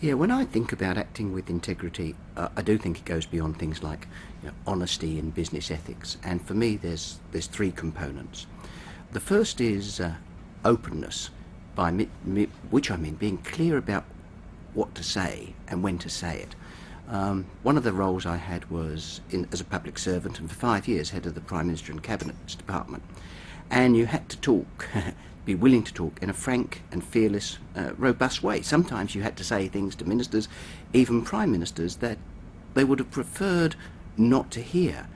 Yeah, when I think about acting with integrity, I do think it goes beyond things like honesty and business ethics. And for me, there's three components. The first is openness, which I mean being clear about what to say and when to say it. One of the roles I had was as a public servant, and for 5 years head of the Prime Minister and Cabinet's department. And you had to talk, be willing to talk in a frank and fearless, robust way. Sometimes you had to say things to ministers, even prime ministers, that they would have preferred not to hear,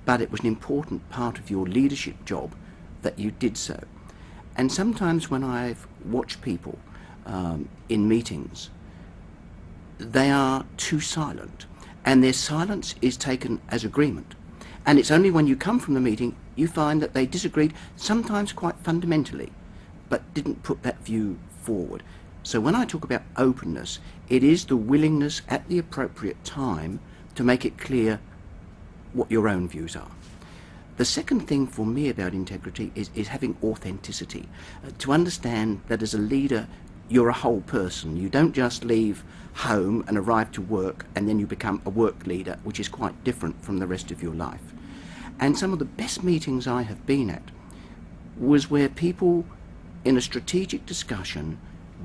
but it was an important part of your leadership job that you did so. And sometimes when I've watched people in meetings, they are too silent, and their silence is taken as agreement. And it's only when you come from the meeting you find that they disagreed, sometimes quite fundamentally, but didn't put that view forward. So when I talk about openness, it is the willingness at the appropriate time to make it clear what your own views are. The second thing for me about integrity is having authenticity, to understand that as a leader you're a whole person. You don't just leave home and arrive to work and then you become a work leader, which is quite different from the rest of your life. And some of the best meetings I have been at was where people in a strategic discussion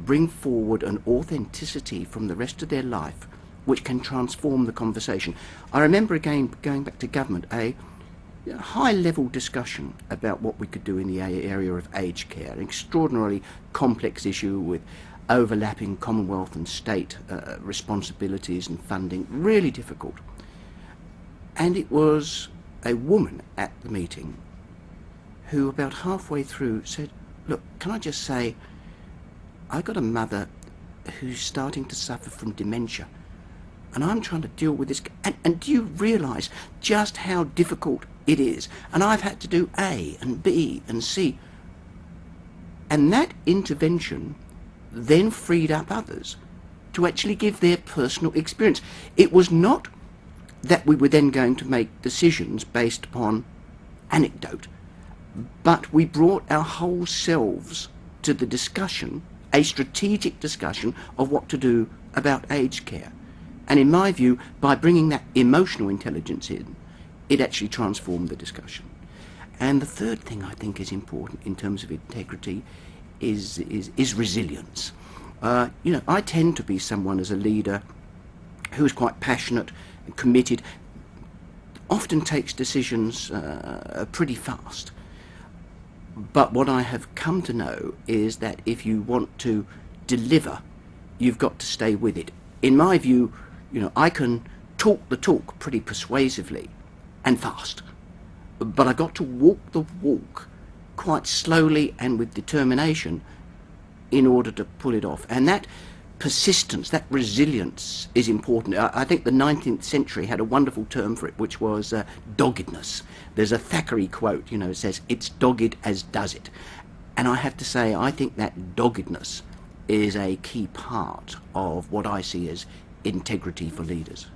bring forward an authenticity from the rest of their life which can transform the conversation. I remember again, going back to government, a high-level discussion about what we could do in the area of aged care, an extraordinarily complex issue with overlapping Commonwealth and state responsibilities and funding, really difficult. And it was a woman at the meeting who about halfway through said, "Look, can I just say, I got a mother who's starting to suffer from dementia, and I'm trying to deal with this, and do you realise just how difficult it is? And I've had to do A and B and C." And that intervention then freed up others to actually give their personal experience. It was not that we were then going to make decisions based upon anecdote, but we brought our whole selves to the discussion, a strategic discussion of what to do about aged care. And in my view, by bringing that emotional intelligence in, it actually transformed the discussion. And the third thing I think is important in terms of integrity is resilience. I tend to be someone as a leader who is quite passionate and committed, often takes decisions pretty fast. But what I have come to know is that if you want to deliver, you've got to stay with it. In my view, I can talk the talk pretty persuasively and fast, but I got to walk the walk quite slowly and with determination in order to pull it off. And that persistence, that resilience is important. I think the 19th century had a wonderful term for it, which was doggedness. There's a Thackeray quote, it says, "It's dogged as does it." And I have to say, I think that doggedness is a key part of what I see as integrity for leaders.